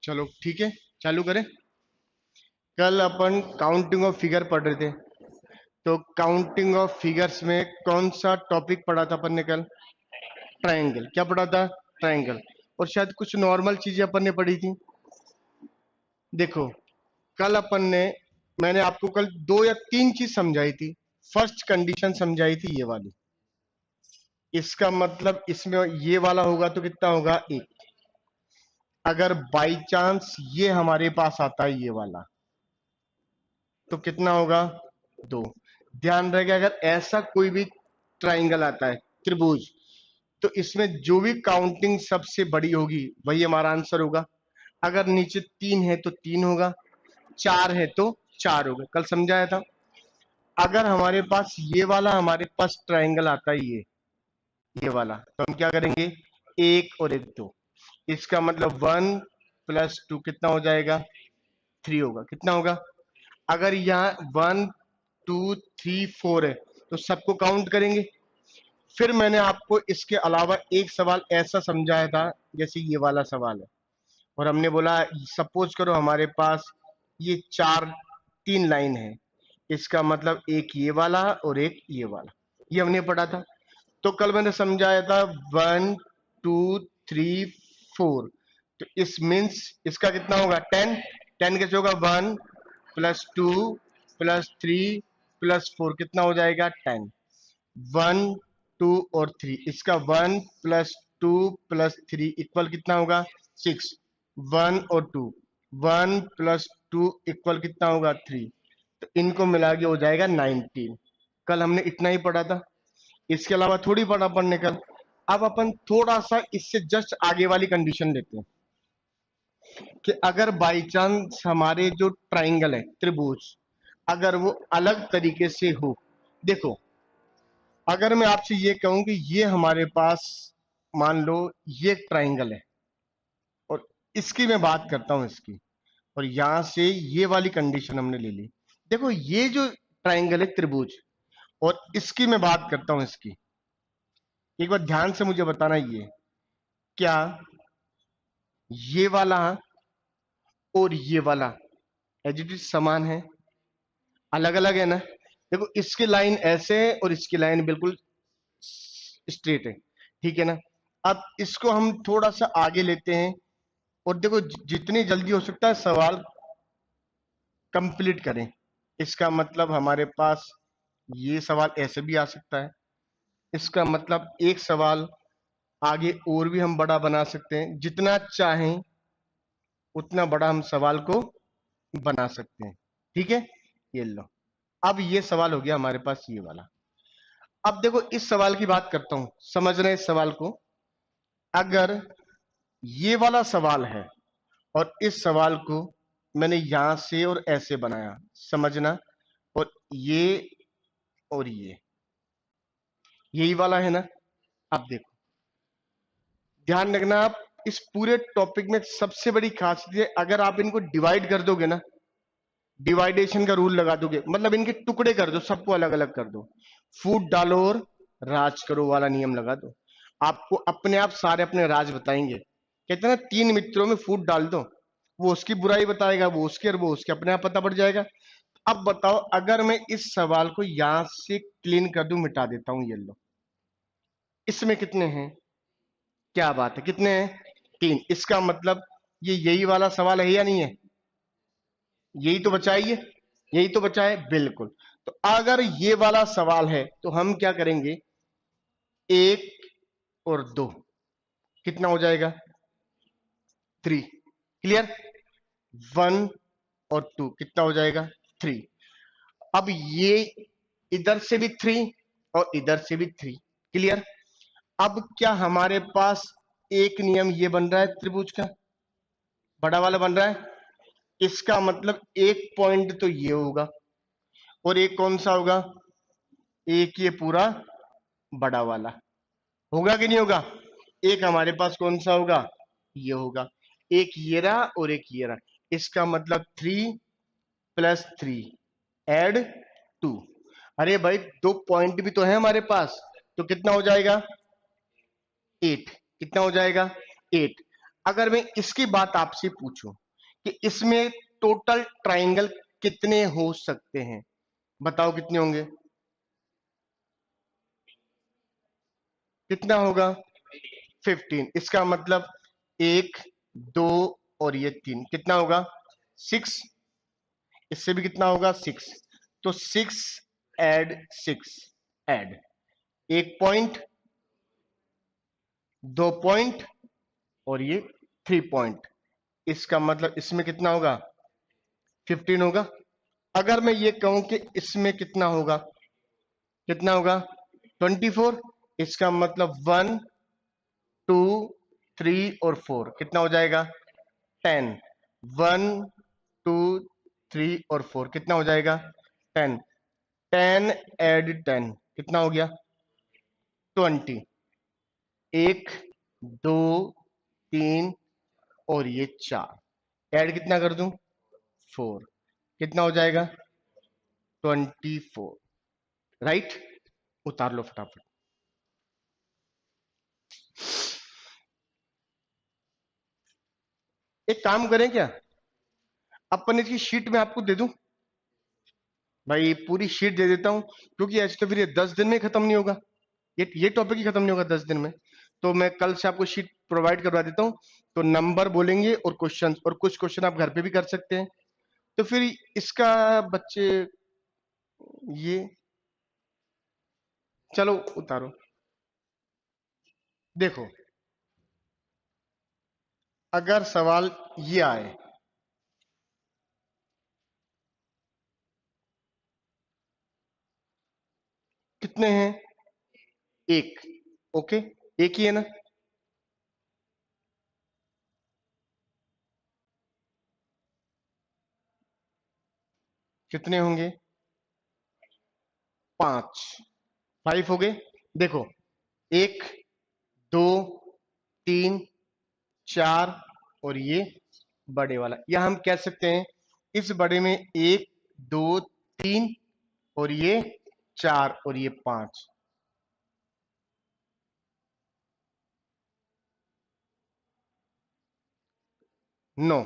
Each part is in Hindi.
चलो ठीक है, चालू करें। कल अपन काउंटिंग ऑफ फिगर पढ़ रहे थे, तो काउंटिंग ऑफ फिगर्स में कौन सा टॉपिक पढ़ा था अपन ने कल? ट्रायंगल। क्या पढ़ा था? ट्रायंगल। और शायद कुछ नॉर्मल चीजें अपन ने पढ़ी थी। देखो, कल अपन ने, मैंने आपको कल दो या तीन चीज समझाई थी। फर्स्ट कंडीशन समझाई थी ये वाली, इसका मतलब इसमें ये वाला होगा तो कितना होगा? एक। अगर बाई चांस ये हमारे पास आता है ये वाला, तो कितना होगा? दो। ध्यान रखेगा, अगर ऐसा कोई भी ट्राइंगल आता है, त्रिभुज, तो इसमें जो भी काउंटिंग सबसे बड़ी होगी वही हमारा आंसर होगा। अगर नीचे तीन है तो तीन होगा, चार है तो चार होगा। कल समझाया था। अगर हमारे पास ये वाला हमारे पास ट्राइंगल आता है ये वाला, तो हम क्या करेंगे? एक और एक दो। इसका मतलब वन प्लस टू कितना हो जाएगा? थ्री होगा। कितना होगा? अगर यहाँ वन टू थ्री फोर है तो सबको काउंट करेंगे। फिर मैंने आपको इसके अलावा एक सवाल ऐसा समझाया था, जैसे ये वाला सवाल है, और हमने बोला सपोज करो हमारे पास ये चार तीन लाइन है, इसका मतलब एक ये वाला और एक ये वाला, ये हमने पढ़ा था। तो कल मैंने समझाया था वन टू थ्री फोर, तो इस मीन्स इसका कितना होगा? टेन। टेन कैसे होगा? One plus two plus three plus four, कितना हो जाएगा? टेन। वन टू और थ्री, इसका one plus two plus three equal कितना होगा? सिक्स। वन और two, one plus two equal कितना होगा? थ्री। तो इनको मिला के हो जाएगा 19। कल हमने इतना ही पढ़ा था, इसके अलावा थोड़ी पढ़ा पढ़ने कल। अब अपन थोड़ा सा इससे जस्ट आगे वाली कंडीशन लेते हैं कि अगर बाई चांस हमारे जो ट्राइंगल है, त्रिभुज, अगर वो अलग तरीके से हो। देखो, अगर मैं आपसे ये कहूं कि ये हमारे पास, मान लो ये ट्राइंगल है, और इसकी मैं बात करता हूं इसकी, और यहां से ये वाली कंडीशन हमने ले ली। देखो, ये जो ट्राइंगल है त्रिभुज, और इसकी मैं बात करता हूं इसकी, एक बार ध्यान से मुझे बताना, ये क्या ये वाला और ये वाला एज इट इज समान है? अलग अलग है ना? देखो, इसकी लाइन ऐसे है और इसकी लाइन बिल्कुल स्ट्रेट है, ठीक है ना? अब इसको हम थोड़ा सा आगे लेते हैं, और देखो जितनी जल्दी हो सकता है सवाल कंप्लीट करें। इसका मतलब हमारे पास ये सवाल ऐसे भी आ सकता है, इसका मतलब एक सवाल आगे और भी हम बड़ा बना सकते हैं। जितना चाहें उतना बड़ा हम सवाल को बना सकते हैं, ठीक है? ये लो, अब ये सवाल हो गया हमारे पास ये वाला। अब देखो, इस सवाल की बात करता हूं, समझ रहे हैं इस सवाल को? अगर ये वाला सवाल है और इस सवाल को मैंने यहां से और ऐसे बनाया, समझना, और ये और ये यही वाला है ना? अब देखो, ध्यान रखना, आप इस पूरे टॉपिक में सबसे बड़ी खासियत है, अगर आप इनको डिवाइड कर दोगे ना, डिवाइडेशन का रूल लगा दोगे, मतलब इनके टुकड़े कर दो, सबको अलग अलग कर दो, फूट डालो और राज करो वाला नियम लगा दो, आपको अपने आप सारे अपने राज बताएंगे। कहते हैं ना, तीन मित्रों में फूट डाल दो, वो उसकी बुराई बताएगा, वो उसके, और वो उसके, अपने आप पता पड़ जाएगा। अब बताओ, अगर मैं इस सवाल को यहां से क्लीन कर दूं, मिटा देता हूं, ये लो, इसमें कितने हैं? क्या बात है, कितने हैं? तीन। इसका मतलब ये यही वाला सवाल है या नहीं है? यही तो बचा है, यही तो बचा है, बिल्कुल। तो अगर ये वाला सवाल है तो हम क्या करेंगे? एक और दो कितना हो जाएगा? थ्री। क्लियर? वन और टू कितना हो जाएगा? थ्री। अब ये इधर से भी थ्री और इधर से भी थ्री। क्लियर? अब क्या हमारे पास एक नियम ये बन रहा है त्रिभुज का, बड़ा वाला बन रहा है? इसका मतलब एक पॉइंट तो ये होगा, और एक कौन सा होगा? एक ये पूरा बड़ा वाला होगा कि नहीं होगा? एक हमारे पास कौन सा होगा? ये होगा। एक ये रहा और एक ये रहा, इसका मतलब three plus three add two. अरे भाई, दो पॉइंट भी तो है हमारे पास, तो कितना हो जाएगा? एट। कितना हो जाएगा? एट। अगर मैं इसकी बात आपसे पूछूं कि इसमें टोटल ट्राइंगल कितने हो सकते हैं, बताओ कितने होंगे? कितना होगा? 15। इसका मतलब एक, दो और ये तीन, कितना होगा? 6। इससे भी कितना होगा? 6। तो 6 ऐड 6 ऐड, एक पॉइंट, 2 पॉइंट और ये 3 पॉइंट। इसका मतलब इसमें कितना होगा? 15 होगा। अगर मैं ये कहूं कि इसमें कितना होगा, कितना होगा? 24। इसका मतलब 1, 2, 3 और 4 कितना हो जाएगा? 10। 1, 2, 3 और 4 कितना हो जाएगा? 10। 10 ऐड 10 कितना हो गया? 20। एक, दो, तीन और ये चार, ऐड कितना कर दूं? 4। कितना हो जाएगा? 24। राइट? उतार लो फटाफट। एक काम करें क्या, अपन इसकी शीट में आपको दे दूं? भाई पूरी शीट दे देता हूं, क्योंकि आज तो फिर ये 10 दिन में खत्म नहीं होगा, ये टॉपिक ही खत्म नहीं होगा 10 दिन में। तो मैं कल से आपको शीट प्रोवाइड करवा देता हूं। तो नंबर बोलेंगे और क्वेश्चन, और कुछ क्वेश्चन आप घर पे भी कर सकते हैं। तो फिर इसका बच्चे ये, चलो उतारो। देखो, अगर सवाल ये आए, कितने हैं? एक। ओके, एक ही है ना? कितने होंगे? 5। 5 हो गए। देखो, एक, दो, तीन, चार और ये बड़े वाला, या हम कह सकते हैं इस बड़े में एक, दो, तीन और ये चार और ये 5। 9।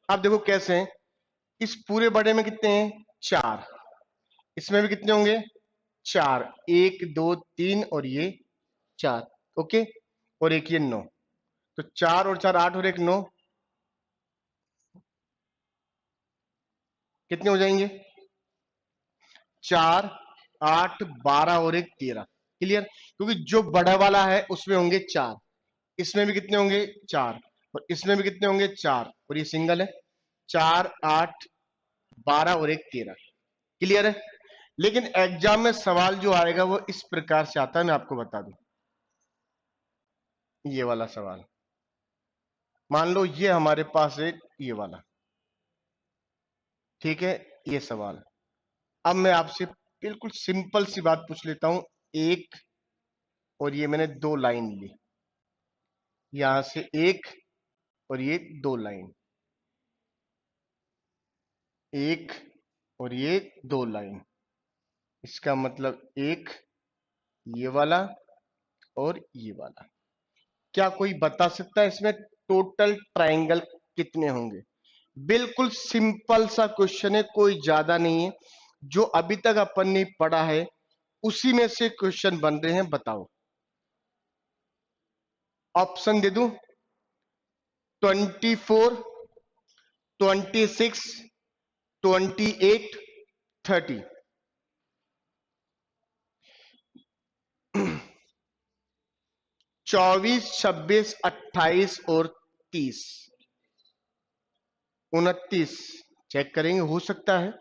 अब देखो कैसे हैं, इस पूरे बड़े में कितने हैं? 4। इसमें भी कितने होंगे? 4। एक, दो, तीन और ये 4। ओके, और एक ये 9। तो 4 और 4 8 और एक 9, कितने हो जाएंगे? 4, 8, 12 और एक 13। क्लियर? क्योंकि जो बड़ा वाला है उसमें होंगे 4, इसमें भी कितने होंगे? 4, और इसमें भी कितने होंगे? 4, और ये सिंगल है। 4, 8, 12 और एक 13। क्लियर है? लेकिन एग्जाम में सवाल जो आएगा वो इस प्रकार से आता है, मैं आपको बता दूं। ये वाला सवाल, मान लो ये हमारे पास है, ये वाला, ठीक है? ये सवाल, अब मैं आपसे बिल्कुल सिंपल सी बात पूछ लेता हूं। एक, और ये मैंने दो लाइन ली, यहां से एक और ये दो लाइन, एक और ये दो लाइन, इसका मतलब एक, ये वाला और ये वाला। क्या कोई बता सकता है इसमें टोटल ट्रायंगल कितने होंगे? बिल्कुल सिंपल सा क्वेश्चन है, कोई ज्यादा नहीं है। जो अभी तक अपन ने पढ़ा है उसी में से क्वेश्चन बन रहे हैं, बताओ। ऑप्शन दे दूं? 24, 26, 28, 30। 24, 26, 28 और 30, 29। चेक करेंगे, हो सकता है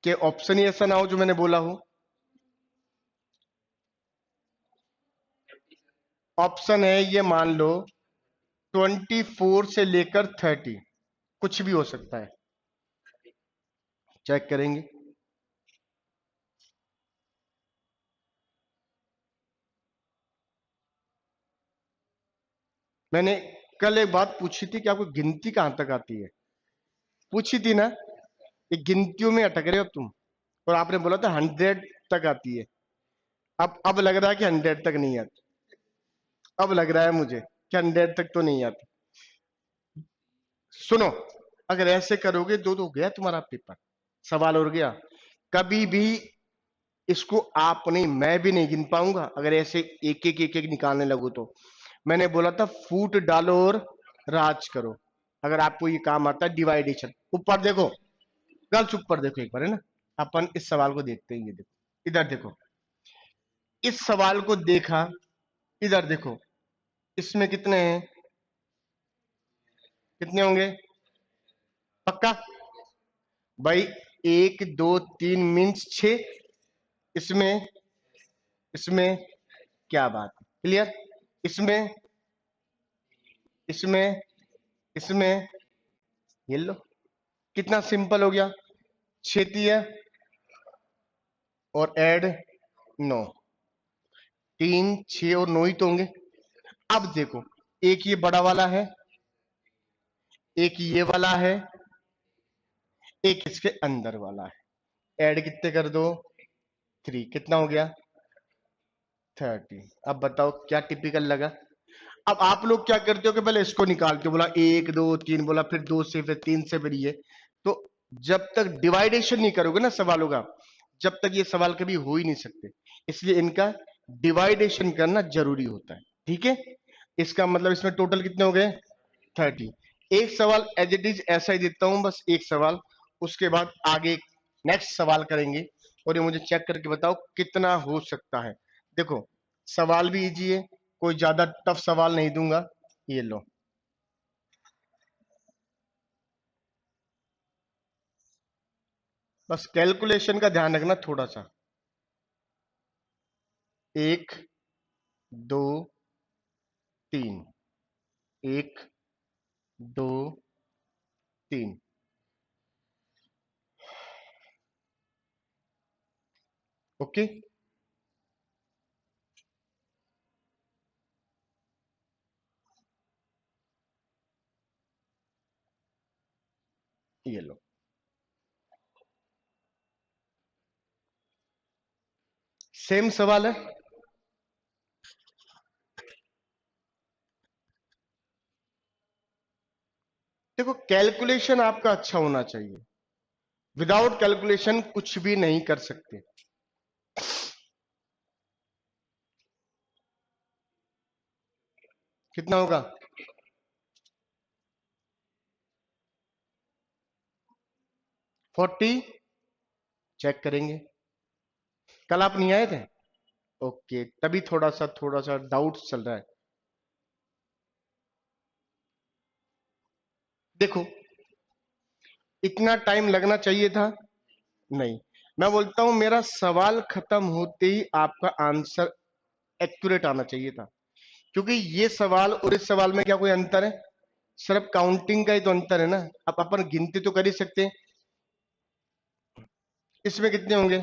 कि ऑप्शन ही ऐसा ना हो जो मैंने बोला हो। ऑप्शन है ये, मान लो 24 से लेकर 30, कुछ भी हो सकता है। चेक करेंगे। मैंने कल एक बात पूछी थी कि आपको गिनती कहां तक आती है, पूछी थी ना? ये गिनतियों में अटक रहे हो तुम, और आपने बोला था 100 तक आती है। अब लग रहा है कि 100 तक नहीं आती, अब लग रहा है मुझे। क्या 100 तक तो नहीं आती। सुनो, अगर ऐसे करोगे दो तो गया तुम्हारा पेपर, सवाल और गया। कभी भी इसको आप नहीं, मैं भी नहीं गिन पाऊंगा अगर ऐसे एक एक निकालने लगो तो। मैंने बोला था फूट डालो और राज करो। अगर आपको ये काम आता है डिवाइडेशन, ऊपर देखो, गर्ल्स ऊपर देखो एक बार, है ना। अपन इस सवाल को देखते हैं, ये देखो इधर देखो, इस सवाल को देखा, इधर देखो, इसमें कितने हैं, कितने होंगे पक्का भाई? 1 2 3 मीन्स 6। इसमें, इसमें क्या बात है, क्लियर? इसमें, इसमें, इसमें, ये लो, कितना सिंपल हो गया। 6 और ऐड 9, 3 6 और 9 ही तो होंगे। अब देखो, एक ये बड़ा वाला है, एक ये वाला है, एक इसके अंदर वाला है। ऐड कितने कर दो, 3, कितना हो गया 30। अब बताओ क्या टिपिकल लगा? अब आप लोग क्या करते हो कि पहले इसको निकालते हो, बोला 1 2 3, बोला फिर 2 से, फिर 3 से, फिर ये। तो जब तक डिवाइडेशन नहीं करोगे ना सवालों का, जब तक ये सवाल कभी हो ही नहीं सकते। इसलिए इनका डिवाइडेशन करना जरूरी होता है, ठीक है। इसका मतलब इसमें टोटल कितने हो गए 30। एक सवाल एज इट इज ऐसा ही देता हूं, बस एक सवाल, उसके बाद आगे नेक्स्ट सवाल करेंगे। और ये मुझे चेक करके बताओ कितना हो सकता है। देखो, सवाल भी इजी है, कोई ज्यादा टफ सवाल नहीं दूंगा। ये लो, बस कैलकुलेशन का ध्यान रखना थोड़ा सा। 1 2 3, 1 2 3, ओके। ये लो, सेम सवाल है। देखो, कैलकुलेशन आपका अच्छा होना चाहिए, विदाउट कैलकुलेशन कुछ भी नहीं कर सकते। कितना होगा 40, चेक करेंगे। कल आप नहीं आए थे, ओके, तभी थोड़ा सा डाउट चल रहा है। देखो, इतना टाइम लगना चाहिए था, नहीं। मैं बोलता हूं मेरा सवाल खत्म होते ही आपका आंसर एक्यूरेट आना चाहिए था, क्योंकि ये सवाल और इस सवाल में क्या कोई अंतर है? सिर्फ काउंटिंग का ही तो अंतर है ना। अब अपन गिनती तो कर ही सकते हैं। इसमें कितने होंगे,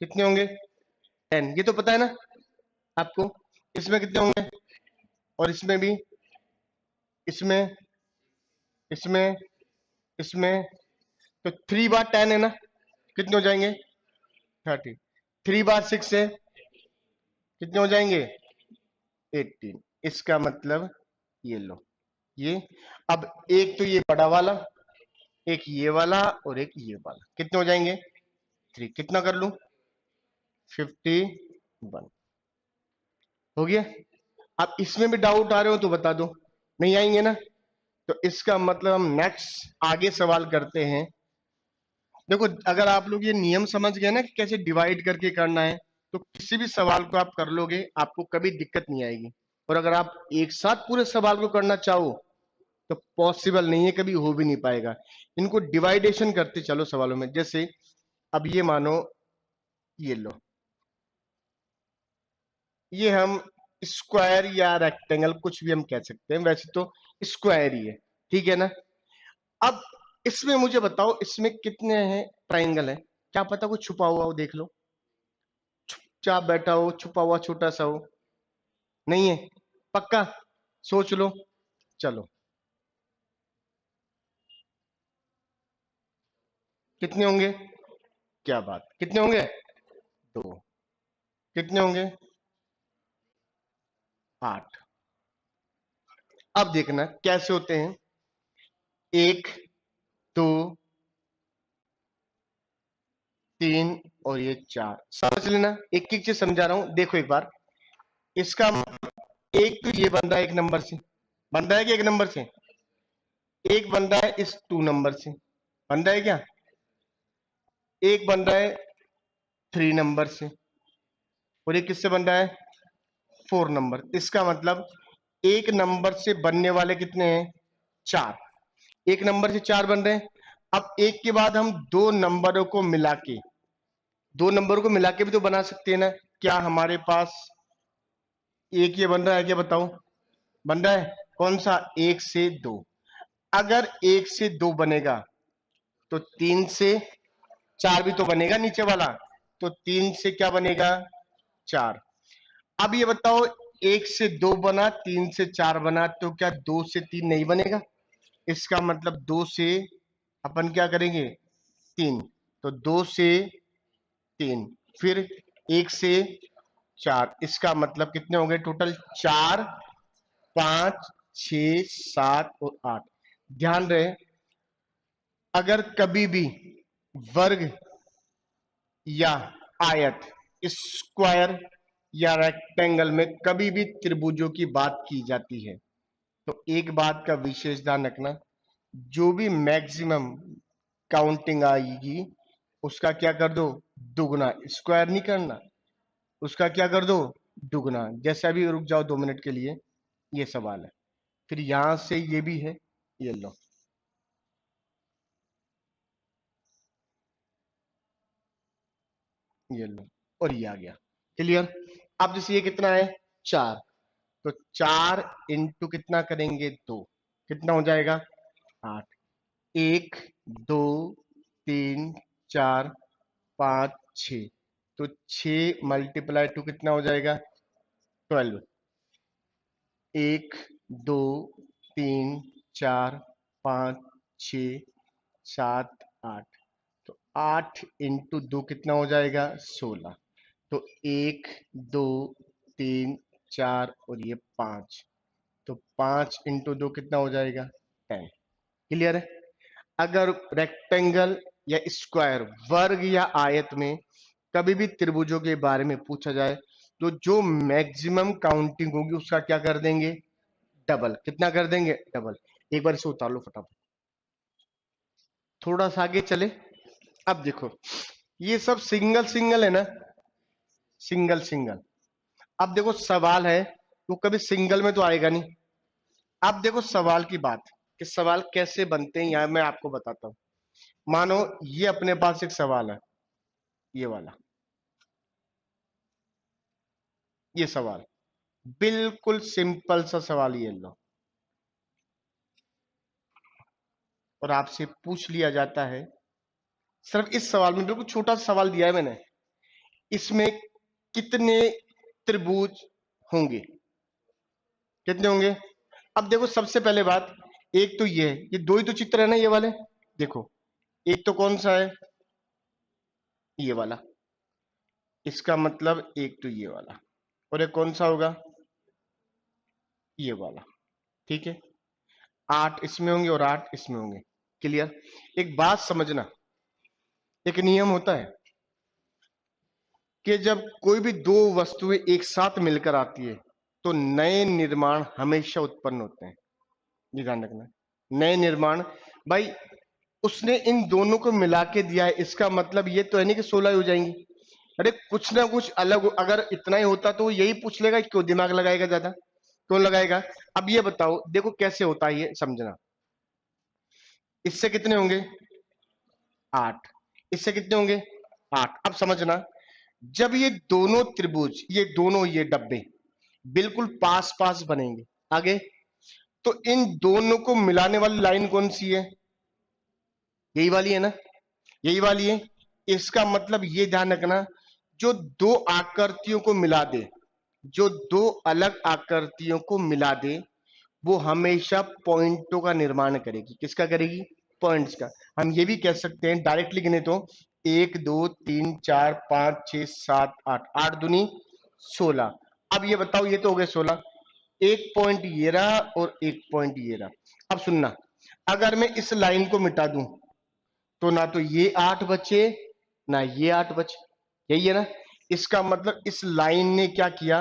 कितने होंगे 10, ये तो पता है ना आपको। इसमें कितने होंगे, और इसमें भी, इसमें, इसमें, इसमें, तो 3 बार 10 है ना, कितने हो जाएंगे 30। 3 बार 6 है, कितने हो जाएंगे 18। इसका मतलब ये लो, ये। अब एक तो ये बड़ा वाला, एक ये वाला, और एक ये वाला, कितने हो जाएंगे 3, कितना कर लूं 51, हो गया। अब इसमें भी डाउट आ रहे हो तो बता दो, नहीं आएंगे ना। तो इसका मतलब हम नेक्स्ट आगे सवाल करते हैं। देखो, अगर आप लोग ये नियम समझ गए ना कि कैसे डिवाइड करके करना है, तो किसी भी सवाल को आप कर लोगे, आपको कभी दिक्कत नहीं आएगी। और अगर आप एक साथ पूरे सवाल को करना चाहो तो पॉसिबल नहीं है, कभी हो भी नहीं पाएगा। इनको डिवाइडेशन करते चलो सवालों में। जैसे अब ये मानो, ये लो, ये हम स्क्वायर या रेक्टेंगल कुछ भी हम कह सकते हैं, वैसे तो स्क्वायर ही है, ठीक है ना। अब इसमें मुझे बताओ, इसमें कितने हैं ट्राइंगल है? क्या पता कुछ छुपा हुआ हो, देख लो। चुपचाप बैठा हो, छुपा हुआ छोटा सा हो, नहीं है पक्का? सोच लो, चलो। कितने होंगे, क्या बात, कितने होंगे 2, कितने होंगे 8, अब देखना कैसे होते हैं, 1 2 3 और ये 4, समझ लेना, एक एक चीज समझा रहा हूं, देखो एक बार। इसका एक तो ये बन रहा है एक नंबर से, बन रहा है कि एक नंबर से, एक बन रहा है इस 2 नंबर से, बन रहा है क्या, एक बन रहा है 3 नंबर से, और ये किससे बन रहा है, 4 नंबर। इसका मतलब एक नंबर से बनने वाले कितने हैं, 4, एक नंबर से 4 बन रहे हैं। अब एक के बाद हम दो नंबरों को मिला के, दो नंबरों को मिला के भी तो बना सकते हैं ना। क्या हमारे पास एक ये बन रहा है क्या, बताओ, बन रहा है कौन सा, 1 से 2। अगर 1 से 2 बनेगा तो 3 से 4 भी तो बनेगा नीचे वाला, तो 3 से क्या बनेगा, 4। अब ये बताओ, 1 से 2 बना, 3 से 4 बना, तो क्या 2 से 3 नहीं बनेगा। इसका मतलब 2 से अपन क्या करेंगे, 3, तो 2 से 3, फिर 1 से 4, इसका मतलब कितने हो गए टोटल, 4 5 6 7 और 8। ध्यान रहे, अगर कभी भी वर्ग या आयत, स्क्वायर या रेक्टेंगल में कभी भी त्रिभुजों की बात की जाती है, तो एक बात का विशेष ध्यान रखना, जो भी मैक्सिमम काउंटिंग आएगी उसका क्या कर दो, दुगना, स्क्वायर नहीं करना, उसका क्या कर दो, दुगना। जैसे अभी रुक जाओ 2 मिनट के लिए, ये सवाल है, फिर यहां से ये भी है, ये लो, ये लो, और ये आ गया, क्लियर। अब जैसे ये कितना है, 4, तो 4 इंटू कितना करेंगे, 2, कितना हो जाएगा, 8। 1 2 3 4 5 6, तो 6 मल्टीप्लाई टू कितना हो जाएगा, 12। 1 2 3 4 5 6 7 8, तो 8 इंटू 2 कितना हो जाएगा, 16। तो 1 2 3 4 और ये 5, तो 5 इंटू 2 कितना हो जाएगा, 10। क्लियर है। अगर रेक्टेंगल या स्क्वायर, वर्ग या आयत में कभी भी त्रिभुजों के बारे में पूछा जाए, तो जो मैक्सिमम काउंटिंग होगी उसका क्या कर देंगे, डबल। कितना कर देंगे, डबल। एक बार इसे उतार लो फटाफट, थोड़ा सा आगे चले। अब देखो, ये सब सिंगल सिंगल है ना, सिंगल सिंगल। अब देखो सवाल है, वो कभी सिंगल में तो आएगा नहीं। अब देखो सवाल की बात, कि सवाल कैसे बनते हैं यहां मैं आपको बताता हूं। मानो ये अपने पास एक सवाल है, ये वाला, ये सवाल बिल्कुल सिंपल सा सवाल, ये लो, और आपसे पूछ लिया जाता है, सिर्फ इस सवाल में बिल्कुल छोटा सा सवाल दिया है मैंने, इसमें कितने त्रिभुज होंगे, कितने होंगे। अब देखो सबसे पहले बात, एक तो ये है, ये दो ही तो चित्र है ना ये वाले, देखो, एक तो कौन सा है, ये वाला, इसका मतलब एक तो ये वाला, और एक कौन सा होगा, ये वाला, ठीक है। 8 इसमें होंगे और 8 इसमें होंगे, क्लियर। एक बात समझना, एक नियम होता है कि जब कोई भी दो वस्तुएं एक साथ मिलकर आती है तो नए निर्माण हमेशा उत्पन्न होते हैं, ये ध्यान रखना। नए निर्माण, भाई उसने इन दोनों को मिला के दिया है, इसका मतलब ये तो है नहीं कि 16 हो जाएंगी। अरे कुछ ना कुछ अलग अगर इतना ही होता तो यही पूछ लेगा, क्यों दिमाग लगाएगा ज्यादा, क्यों लगाएगा। अब ये बताओ, देखो कैसे होता है ये समझना, इससे कितने होंगे, 8, इससे कितने होंगे, 8। अब समझना, जब ये दोनों त्रिभुज, ये दोनों ये डब्बे बिल्कुल पास पास बनेंगे, आगे, तो इन दोनों को मिलाने वाली लाइन कौन सी है, यही वाली है ना, यही वाली है। इसका मतलब ये ध्यान रखना, जो दो आकृतियों को मिला दे, जो दो अलग आकृतियों को मिला दे, वो हमेशा पॉइंटों का निर्माण करेगी। किसका करेगी, पॉइंट्स का। हम ये भी कह सकते हैं डायरेक्टली गिने तो, 1 2 3 4 5 6 7 8, 8 दूनी 16। अब ये बताओ, ये तो हो गए 16, एक पॉइंट ये रहा और एक पॉइंट ये रहा। अब सुनना, अगर मैं इस लाइन को मिटा दूं तो ना तो ये 8 बचे ना ये 8 बचे, यही है ना। इसका मतलब इस लाइन ने क्या किया,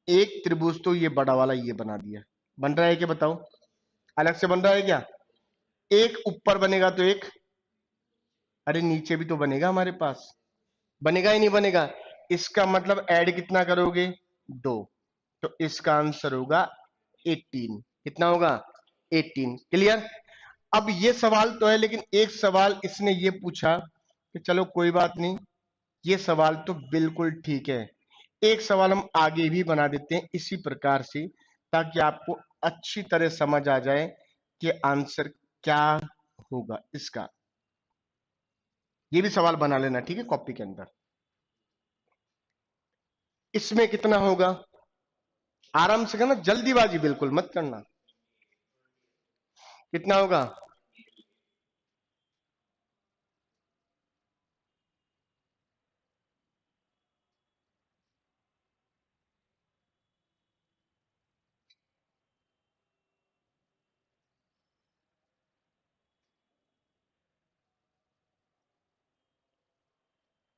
एक त्रिभुज तो ये बड़ा वाला ये बना दिया। बन रहा है क्या बताओ, अलग से बन रहा है क्या? एक ऊपर बनेगा तो एक, अरे नीचे भी तो बनेगा हमारे पास, बनेगा ही नहीं बनेगा। इसका मतलब ऐड कितना करोगे, 2। तो इसका आंसर होगा 18। कितना होगा, 18। क्लियर। अब ये सवाल तो है, लेकिन एक सवाल इसने ये पूछा कि चलो कोई बात नहीं, ये सवाल तो बिल्कुल ठीक है। एक सवाल हम आगे भी बना देते हैं इसी प्रकार से, ताकि आपको अच्छी तरह समझ आ जाए कि आंसर क्या होगा इसका। ये भी सवाल बना लेना, ठीक है, कॉपी के अंदर। इसमें कितना होगा, आराम से करना, जल्दीबाजी बिल्कुल मत करना। कितना होगा,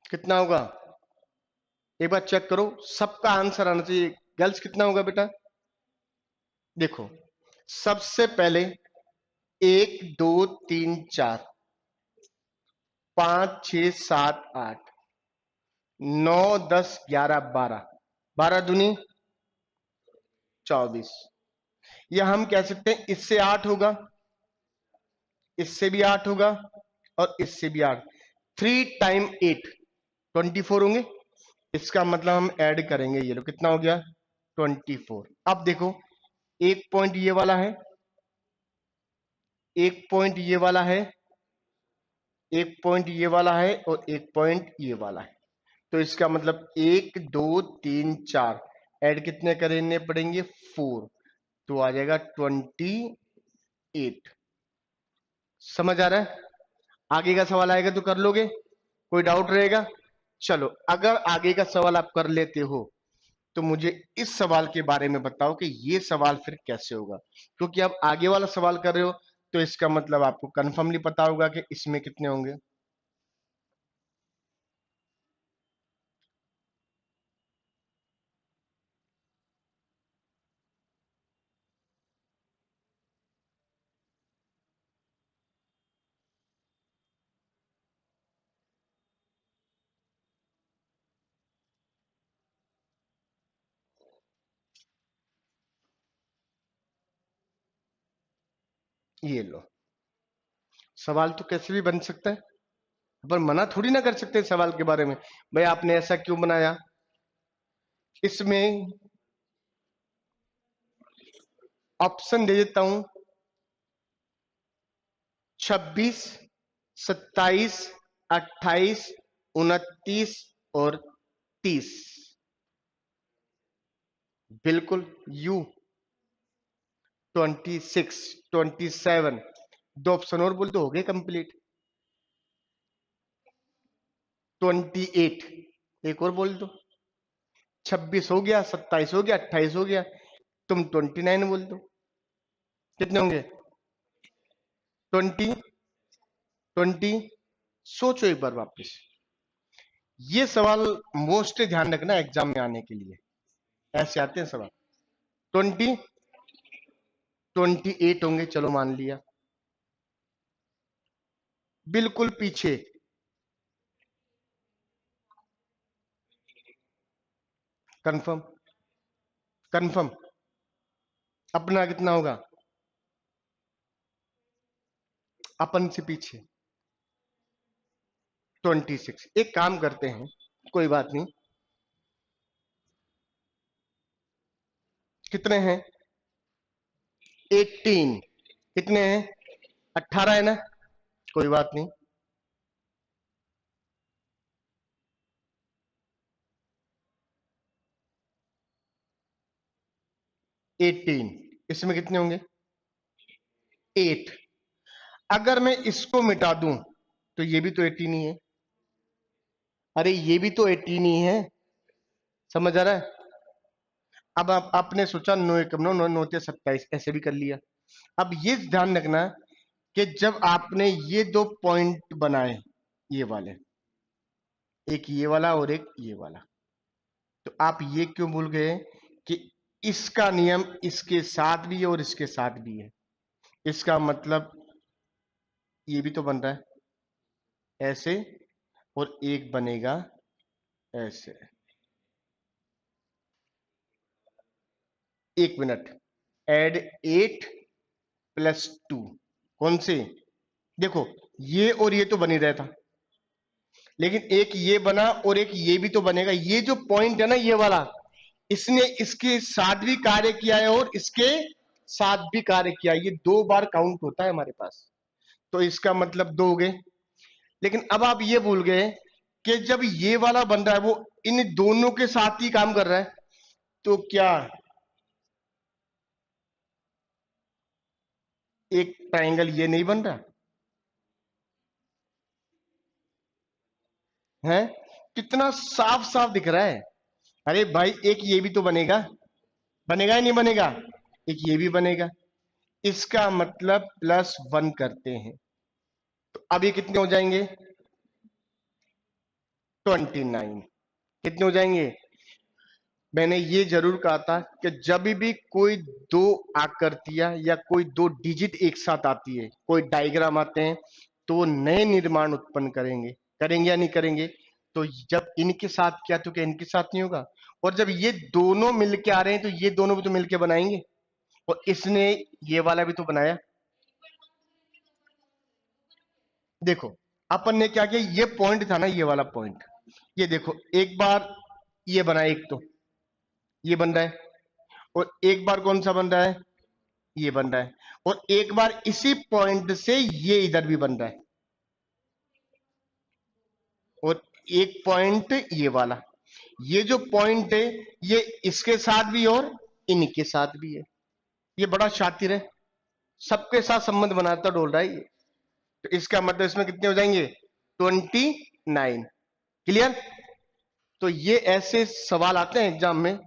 कितना होगा, एक बार चेक करो, सबका आंसर आना चाहिए। गर्ल्स कितना होगा बेटा, देखो, सबसे पहले 1 2 3 4 5 6 7 8 9 10 11 12, 12 दूनी 24। या हम कह सकते हैं इससे 8 होगा, इससे भी 8 होगा और इससे भी 8। 3 टाइम 8 24 होंगे। इसका मतलब हम ऐड करेंगे, ये लो कितना हो गया, 24। अब देखो, एक पॉइंट ये वाला है, एक पॉइंट ये वाला है, एक पॉइंट ये वाला है और एक पॉइंट ये वाला है। तो इसका मतलब 1 2 3 4 ऐड कितने करने पड़ेंगे, 4। तो आ जाएगा 28। समझ आ रहा है, आगे का सवाल आएगा तो कर लोगे, कोई डाउट रहेगा? चलो, अगर आगे का सवाल आप कर लेते हो तो मुझे इस सवाल के बारे में बताओ कि ये सवाल फिर कैसे होगा, क्योंकि आप आगे वाला सवाल कर रहे हो तो इसका मतलब आपको कंफर्मली पता होगा कि इसमें कितने होंगे। ये लो, सवाल तो कैसे भी बन सकता है, पर मना थोड़ी ना कर सकते सवाल के बारे में, भाई आपने ऐसा क्यों बनाया। इसमें ऑप्शन दे देता हूं, 26 27 28 29 और 30। बिल्कुल, यू 26 27, दो ऑप्शन और बोल तो हो गए कंप्लीट। 28, एक और बोल दो, 26 हो गया, 27 हो गया, 28 हो गया, तुम 29 बोल दो, कितने होंगे, 20 20। सोचो एक बार वापस, ये सवाल मोस्ट ध्यान रखना एग्जाम में आने के लिए, ऐसे आते हैं सवाल। 28 होंगे, चलो मान लिया, बिल्कुल पीछे, कंफर्म, कंफर्म। अपना कितना होगा, अपन से पीछे 26। एक काम करते हैं, कोई बात नहीं, कितने हैं, 18, कितने हैं, 18 है ना, कोई बात नहीं, 18, इसमें कितने होंगे, 8। अगर मैं इसको मिटा दूं तो ये भी तो 18 ही है, अरे ये भी तो 18 ही है, समझ आ रहा है। अब आप आपने सोचा 9 एकम 9 9 9 27, ऐसे भी कर लिया। अब ये ध्यान रखना कि जब आपने ये दो पॉइंट बनाए, ये वाले, एक ये वाला और एक ये वाला, तो आप ये क्यों भूल गए कि इसका नियम इसके साथ भी है और इसके साथ भी है। इसका मतलब ये भी तो बन रहा है ऐसे, और एक बनेगा ऐसे। 1 मिनट, एड 8 + 2, कौन से? देखो, ये और ये तो बन ही रहा था, लेकिन एक ये बना और एक ये भी तो बनेगा। ये जो पॉइंट है ना, ये वाला, इसने इसके साथ भी कार्य किया है और इसके साथ भी कार्य किया है। ये 2 बार काउंट होता है हमारे पास, तो इसका मतलब 2 हो गए। लेकिन अब आप ये भूल गए कि जब ये वाला बन रहा है वो इन दोनों के साथ ही काम कर रहा है, तो क्या एक ट्रायंगल ये नहीं बन रहा है? कितना साफ साफ दिख रहा है। अरे भाई, एक ये भी तो बनेगा, बनेगा या नहीं बनेगा? एक ये भी बनेगा। इसका मतलब +1 करते हैं, तो अब ये कितने हो जाएंगे? 29। कितने हो जाएंगे? मैंने ये जरूर कहा था कि जब भी कोई दो आकृतियां या कोई दो डिजिट एक साथ आती है, कोई डायग्राम आते हैं, तो वो नए निर्माण उत्पन्न करेंगे। करेंगे या नहीं करेंगे? तो जब इनके साथ किया तो क्या इनके साथ नहीं होगा? और जब ये दोनों मिलके आ रहे हैं तो ये दोनों भी तो मिलके बनाएंगे, और इसने ये वाला भी तो बनाया। देखो, अपन ने क्या किया, ये पॉइंट था ना, ये वाला पॉइंट, ये देखो, एक बार ये बना, एक तो ये बन रहा है, और एक बार कौन सा बन रहा है? ये बन रहा है, और एक बार इसी पॉइंट से ये इधर भी बन रहा है, और एक पॉइंट ये वाला। ये जो पॉइंट है, ये इसके साथ भी और इनके साथ भी है। ये बड़ा शातिर है, सबके साथ संबंध बनाता डोल रहा है ये। तो इसका मतलब इसमें कितने हो जाएंगे? 29। क्लियर? तो ये ऐसे सवाल आते हैं एग्जाम में।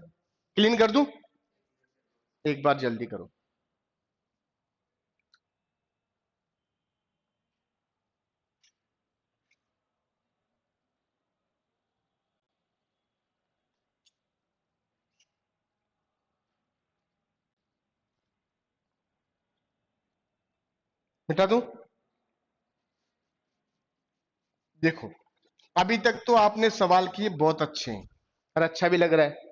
क्लीन कर दूं? एक बार जल्दी करो। मिटा दूं? देखो, अभी तक तो आपने सवाल किए बहुत अच्छे हैं और अच्छा भी लग रहा है।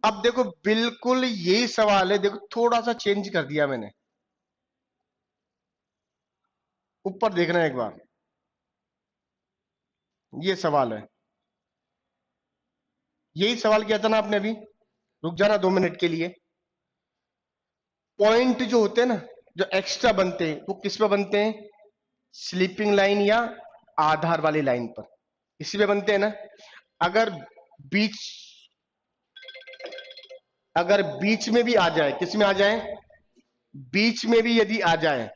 अब देखो, बिल्कुल यही सवाल है, देखो थोड़ा सा चेंज कर दिया मैंने। ऊपर देखना है एक बार, ये सवाल है, यही सवाल किया था ना आपने अभी। रुक जाना 2 मिनट के लिए। पॉइंट जो होते हैं ना, जो एक्स्ट्रा बनते हैं, वो किस पे बनते हैं? स्लीपिंग लाइन या आधार वाली लाइन पर, इसी पे बनते हैं ना। अगर बीच अगर बीच में भी आ जाए, किस में आ जाए? बीच में भी यदि आ जाए,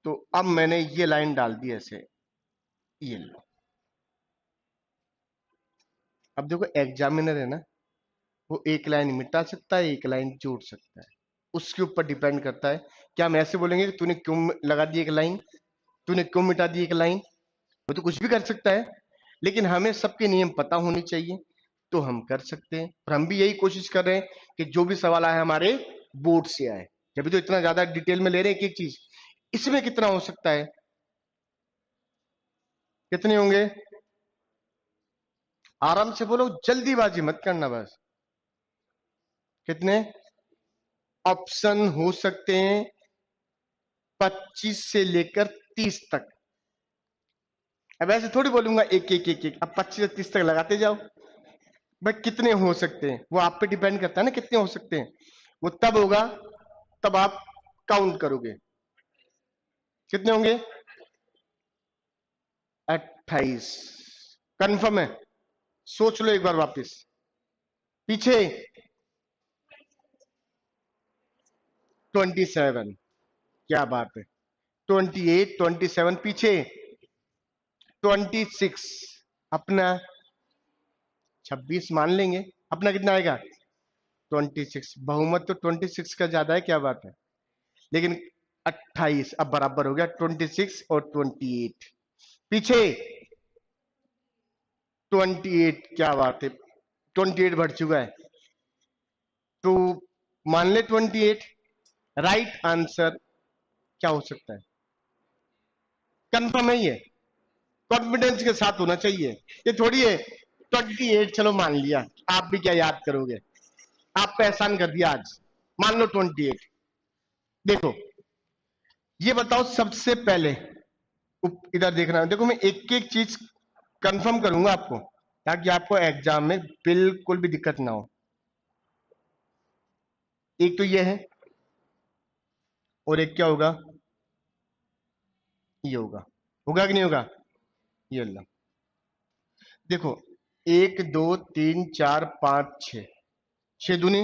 तो अब मैंने ये लाइन डाल दी ऐसे, ये लो। अब देखो, एग्जामिनर है ना, वो एक लाइन मिटा सकता है, एक लाइन जोड़ सकता है, उसके ऊपर डिपेंड करता है। क्या हम ऐसे बोलेंगे कि तूने क्यों लगा दी एक लाइन, तूने क्यों मिटा दी एक लाइन? वो तो कुछ भी कर सकता है, लेकिन हमें सबके नियम पता होने चाहिए, तो हम कर सकते हैं। और हम भी यही कोशिश कर रहे हैं कि जो भी सवाल आए हमारे बोर्ड से आए। जब तो इतना ज्यादा डिटेल में ले रहे हैं एक एक चीज, इसमें कितना हो सकता है? कितने होंगे? आराम से बोलो, जल्दीबाजी मत करना बस। कितने ऑप्शन हो सकते हैं? 25 से लेकर 30 तक। अब ऐसे थोड़ी बोलूंगा एक एक एक एक, अब 25 से 30 तक लगाते जाओ। भाई, कितने हो सकते हैं वो आप पे डिपेंड करता है ना, कितने हो सकते हैं। वो तब होगा, तब आप काउंट करोगे। कितने होंगे? 28। कंफर्म है? सोच लो एक बार वापस। पीछे 27। क्या बात है। 28, 27, पीछे 26। अपना 26 मान लेंगे। अपना कितना आएगा? 26, बहुमत तो 26 का ज्यादा है, क्या बात है, लेकिन 28 अब बराबर हो गया 26 और 28, पीछे 28, क्या बात है, 28 बढ़ चुका है, तो मान ले 28। राइट आंसर क्या हो सकता है, कंफर्म है ये, कॉन्फिडेंस के साथ होना चाहिए, ये थोड़ी है 28, चलो मान लिया, आप भी क्या याद करोगे, आपको एहसान कर दिया आज, मान लो 28। देखो ये बताओ सबसे पहले, इधर देखना, देखो मैं एक एक चीज कंफर्म करूंगा आपको, ताकि आपको एग्जाम में बिल्कुल भी दिक्कत ना हो। एक तो ये है, और एक क्या होगा, ये होगा, होगा कि नहीं होगा, ये अल्लाह, देखो 1 2 3 4 5 6, 6 दूनी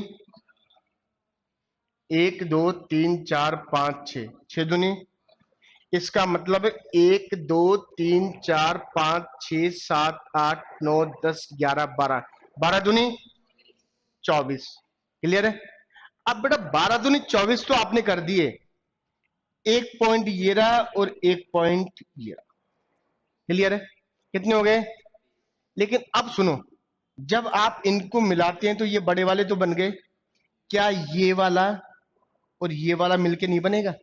1 2 3 4 5 6, 6 दूनी, इसका मतलब 1 2 3 4 5 6 7 8 9 10 11 12, 12 दूनी 24, क्लियर है। अब बेटा 12 दूनी 24 तो आपने कर दिए, एक पॉइंट ये रहा और एक पॉइंट ये रहा, क्लियर है, कितने हो गए। लेकिन अब सुनो, जब आप इनको मिलाते हैं तो ये बड़े वाले तो बन गए, क्या ये वाला और ये वाला मिलके नहीं बनेगा,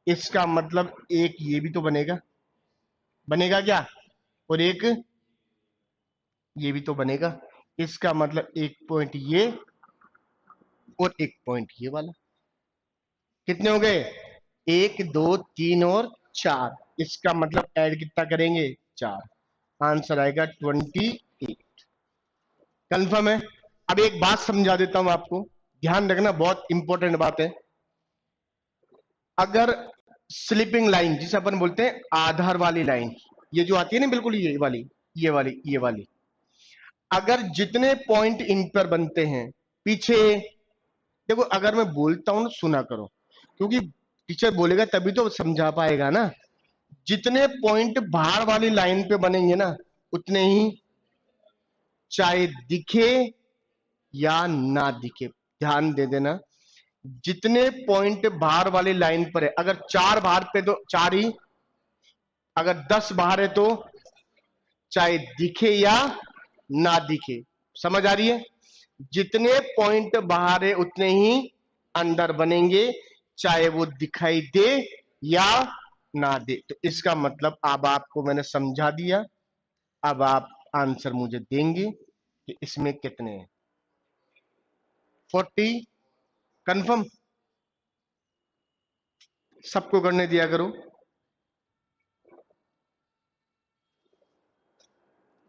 इसका मतलब एक ये भी तो बनेगा, बनेगा क्या, और एक ये भी तो बनेगा, इसका मतलब एक पॉइंट ये और एक पॉइंट ये वाला, कितने हो गए, 1 2 3 और 4, इसका मतलब ऐड कितना करेंगे, 4, आंसर आएगा 28, कंफर्म है। अब एक बात समझा देता हूं आपको, ध्यान रखना, बहुत इंपॉर्टेंट बात है। अगर स्लीपिंग लाइन जिसे अपन बोलते हैं आधार वाली लाइन, ये जो आती है ना बिल्कुल ये वाली, ये वाली, अगर जितने पॉइंट इन पर बनते हैं पीछे, देखो अगर मैं बोलता हूं ना सुना करो, क्योंकि टीचर बोलेगा तभी तो समझा पाएगा ना, जितने पॉइंट बाहर वाली लाइन पे बनेंगे ना, उतने ही, चाहे दिखे या ना दिखे, ध्यान दे देना, जितने पॉइंट बाहर वाली लाइन पर है, अगर 4 बाहर पे तो 4 ही, अगर 10 बाहर है तो चाहे दिखे या ना दिखे, समझ आ रही है, जितने पॉइंट बाहर है उतने ही अंदर बनेंगे, चाहे वो दिखाई दे या ना दे, तो इसका मतलब अब आपको मैंने समझा दिया, अब आप आंसर मुझे देंगे कि इसमें कितने हैं, 40, कंफर्म, सबको करने दिया करो।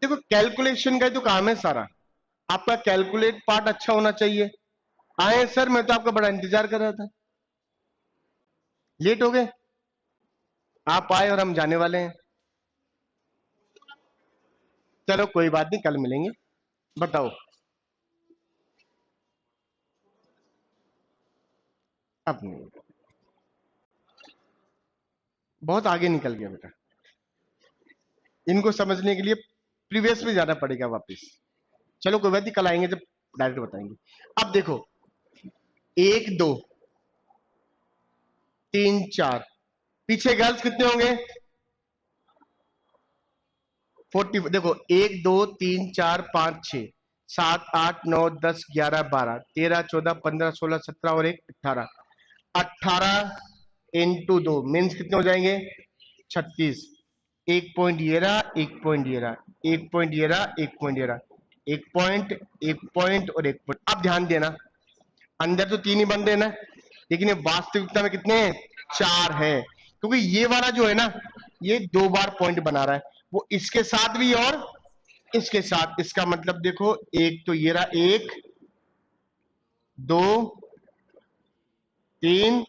देखो कैलकुलेशन का ही तो काम है सारा, आपका कैलकुलेट पार्ट अच्छा होना चाहिए। आए सर, मैं तो आपका बड़ा इंतजार कर रहा था, लेट हो गए, आप आए और हम जाने वाले हैं, चलो कोई बात नहीं, कल मिलेंगे, बताओ। अब नहीं, बहुत आगे निकल गया बेटा, इनको समझने के लिए प्रीवियस में जाना पड़ेगा वापस, चलो कोई बात नहीं, कल आएंगे जब डायरेक्ट बताएंगे। अब देखो 1 2 3 4, पीछे गर्ल्स कितने होंगे, 40, देखो 1 2 3 4 5 6 7 8 9 10 11 12 13 14 15 16 17 और 1 18, 18 इंटू 2 मीन्स कितने हो जाएंगे, 36, एक पॉइंट ये रहा, एक पॉइंट ये रहा, एक पॉइंट ये रहा, एक पॉइंट ये रहा, एक पॉइंट, एक पॉइंट और एक पॉइंट। अब ध्यान देना, अंदर तो 3 ही बन रहे ना, लेकिन ये वास्तविकता में कितने हैं, 4 है, क्योंकि ये वाला जो है ना, ये 2 बार पॉइंट बना रहा है, वो इसके साथ भी और इसके साथ, इसका मतलब देखो, एक तो ये रहा, 1 2 3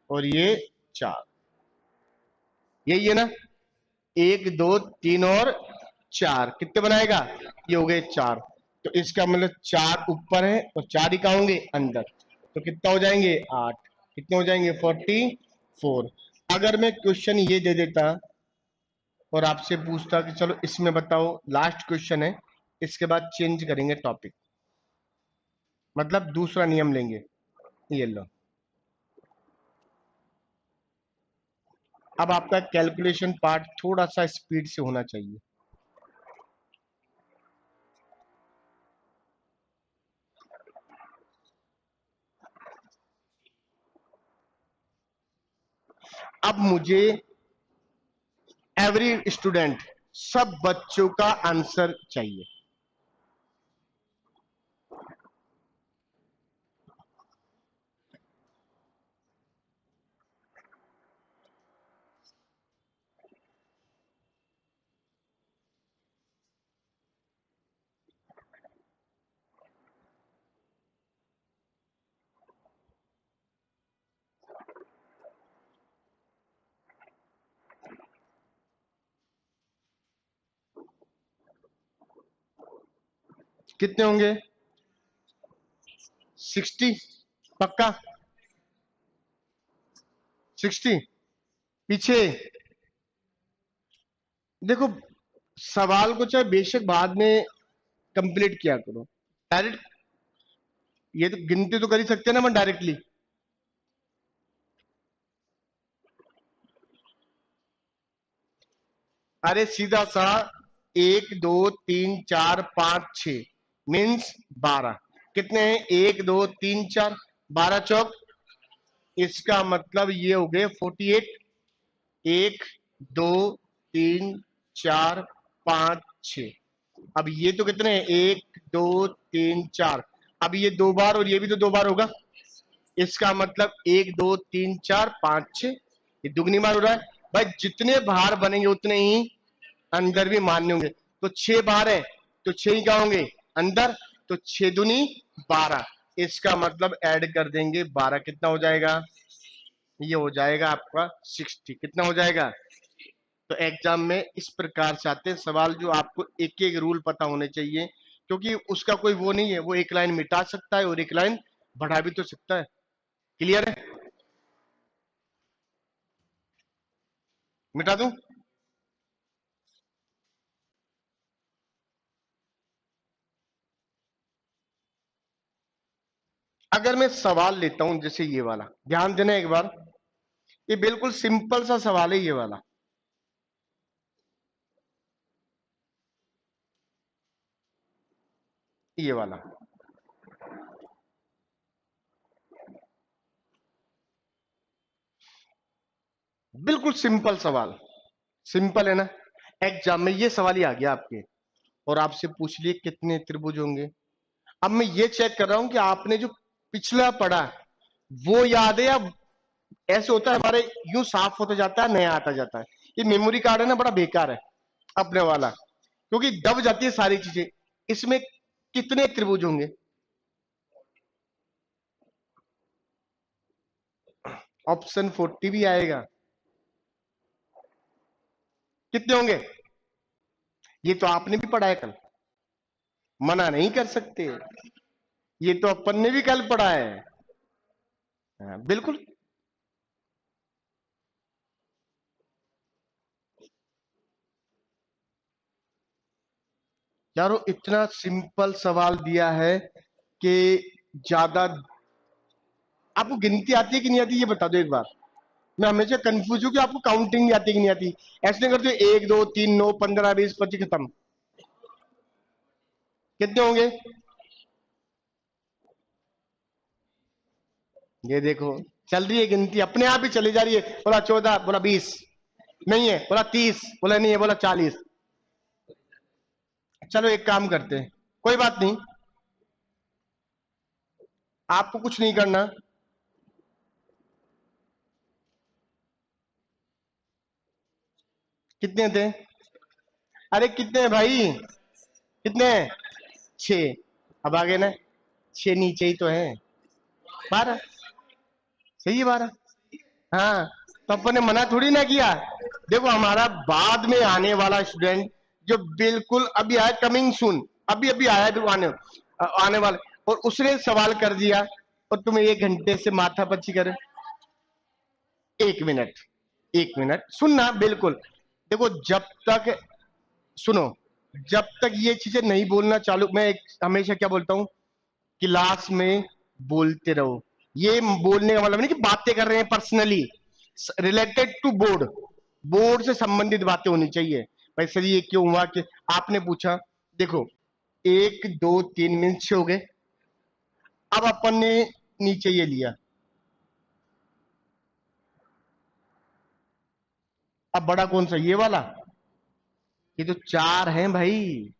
और ये 4, यही है ना, 1 2 3 और 4 कितने बनाएगा, ये हो गए 4, तो इसका मतलब 4 ऊपर है और 4 ही कहाँ होंगे, अंदर, तो कितना हो जाएंगे, 8, कितने हो जाएंगे, 44। अगर मैं क्वेश्चन ये दे देता और आपसे पूछता कि चलो इसमें बताओ, लास्ट क्वेश्चन है, इसके बाद चेंज करेंगे टॉपिक, मतलब दूसरा नियम लेंगे, ये लो। अब आपका कैलकुलेशन पार्ट थोड़ा सा स्पीड से होना चाहिए। अब मुझे एवरी स्टूडेंट, सब बच्चों का आंसर चाहिए। कितने होंगे? 60? पक्का 60? पीछे देखो, सवाल को चाहे बेशक बाद में कंप्लीट किया करो, डायरेक्ट ये तो गिनती तो कर ही सकते हैं ना, मैं डायरेक्टली। अरे सीधा सा, 1 2 3 4 5 6 मीन्स 12। कितने हैं? 1 2 3 4, 12 चौक, इसका मतलब ये हो गए 48। 1 2 3 4 5 6। अब ये तो कितने हैं? 1 2 3 4। अब ये 2 बार और ये भी तो 2 बार होगा, इसका मतलब 1 2 3 4 5 6, ये दुगनी बार हो रहा है। भाई जितने बाहर बनेंगे उतने ही अंदर भी मान्य होंगे। तो 6 बार है तो 6 ही क्या होंगे? अंदर। तो 6 दूनी 12, इसका मतलब ऐड कर देंगे 12, कितना हो जाएगा? ये हो जाएगा आपका 60। कितना हो जाएगा? तो एग्जाम में इस प्रकार से आते हैं सवाल, जो आपको एक एक रूल पता होने चाहिए, क्योंकि उसका कोई वो नहीं है, वो एक लाइन मिटा सकता है और एक लाइन बढ़ा भी तो सकता है। क्लियर है? मिटा दूं? अगर मैं सवाल लेता हूं जैसे ये वाला, ध्यान देना एक बार, ये बिल्कुल सिंपल सा सवाल है ये वाला। ये वाला बिल्कुल सिंपल सवाल, सिंपल है ना। एग्जाम में ये सवाल ही आ गया आपके, और आपसे पूछ लिए कितने त्रिभुज होंगे। अब मैं ये चेक कर रहा हूं कि आपने जो पिछला पढ़ा वो याद है, या ऐसे होता है हमारे यूं साफ होता जाता है, नया आता जाता है। ये मेमोरी कार्ड है ना, बड़ा बेकार है अपने वाला, क्योंकि दब जाती है सारी चीजें। इसमें कितने त्रिभुज होंगे? ऑप्शन 40 भी आएगा। कितने होंगे? ये तो आपने भी पढ़ा है कल, मना नहीं कर सकते। ये तो अपन ने भी कल पढ़ा है। हाँ, बिल्कुल। यारो इतना सिंपल सवाल दिया है कि ज्यादा। आपको गिनती आती है कि नहीं आती, ये बता दो एक बार। मैं हमेशा कंफ्यूज हूं कि आपको काउंटिंग नहीं आती कि नहीं आती। ऐसे नहीं करते 1 2 3 9 15 20 25 खत्म। कितने होंगे? ये देखो, चल रही है गिनती, अपने आप ही चली जा रही है। बोला 14, बोला 20, नहीं है, बोला 30, बोला नहीं है, बोला 40। चलो एक काम करते हैं, कोई बात नहीं, आपको कुछ नहीं करना। कितने थे? अरे कितने हैं भाई? कितने हैं? 6। अब आगे ना, 6 नीचे ही तो है, 12। सही है 12। हाँ, तो अपन ने मना थोड़ी ना किया। देखो हमारा बाद में आने वाला स्टूडेंट, जो बिल्कुल अभी आया, कमिंग सून, अभी अभी आया, भी आने वाला, और उसने सवाल कर दिया, और तुम्हें 1 घंटे से माथा पच्ची करे। 1 मिनट, 1 मिनट सुनना, बिल्कुल। देखो जब तक, सुनो, जब तक ये चीजें नहीं बोलना चालू, मैं हमेशा क्या बोलता हूँ, क्लास में बोलते रहो। ये बोलने का मतलब नहीं कि बातें कर रहे हैं personally, related to board, board से संबंधित बातें होनी चाहिए। भाई सर ये क्यों हुआ कि आपने पूछा, देखो 1 2 3 मिनट से हो गए, अब अपन ने नीचे ये लिया, अब बड़ा कौन सा, ये वाला, ये तो 4 है भाई,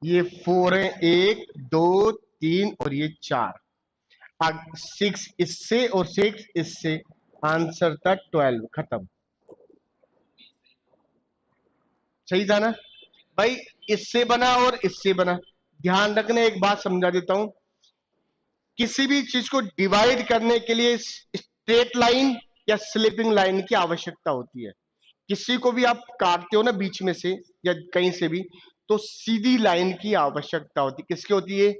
ये 4 है, 1 2 3 और ये 4, 6 इससे और 6 इससे, आंसर था 12, खत्म। सही था ना भाई, इससे बना और इससे बना। ध्यान रखना, एक बात समझा देता हूं, किसी भी चीज को डिवाइड करने के लिए स्ट्रेट लाइन या स्लिपिंग लाइन की आवश्यकता होती है। किसी को भी आप काटते हो ना बीच में से या कहीं से भी, तो सीधी लाइन की आवश्यकता होती है। किसकी होती है?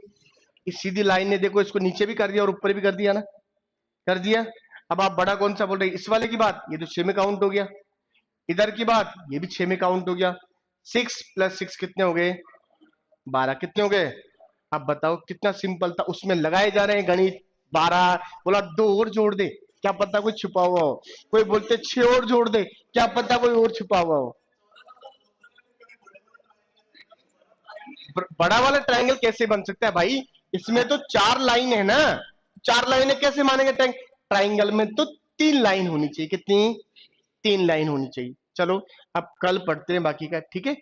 इस सीधी लाइन ने, देखो इसको नीचे भी कर दिया और ऊपर भी कर दिया ना, कर दिया। अब आप बड़ा कौन सा बोल रहे हैं? इस वाले की बात, ये तो 6 में काउंट हो गया। इधर की बात, ये भी 6 में काउंट हो गया। 6 + 6 कितने हो गए? 12। कितने हो गए? अब बताओ, कितना सिंपल था, उसमें लगाए जा रहे हैं गणित। 12 बोला 2 और जोड़ दे, क्या पता कोई छुपा हुआ हो। कोई बोलते 6 और जोड़ दे, क्या पता कोई और छुपा हुआ हो। बड़ा वाला ट्रायंगल कैसे बन सकता है भाई? इसमें तो 4 लाइन है ना, 4 लाइनें कैसे मानेंगे? ट्रायंगल में तो 3 लाइन होनी चाहिए। कितनी? 3 लाइन होनी चाहिए। चलो अब कल पढ़ते हैं बाकी का, ठीक है।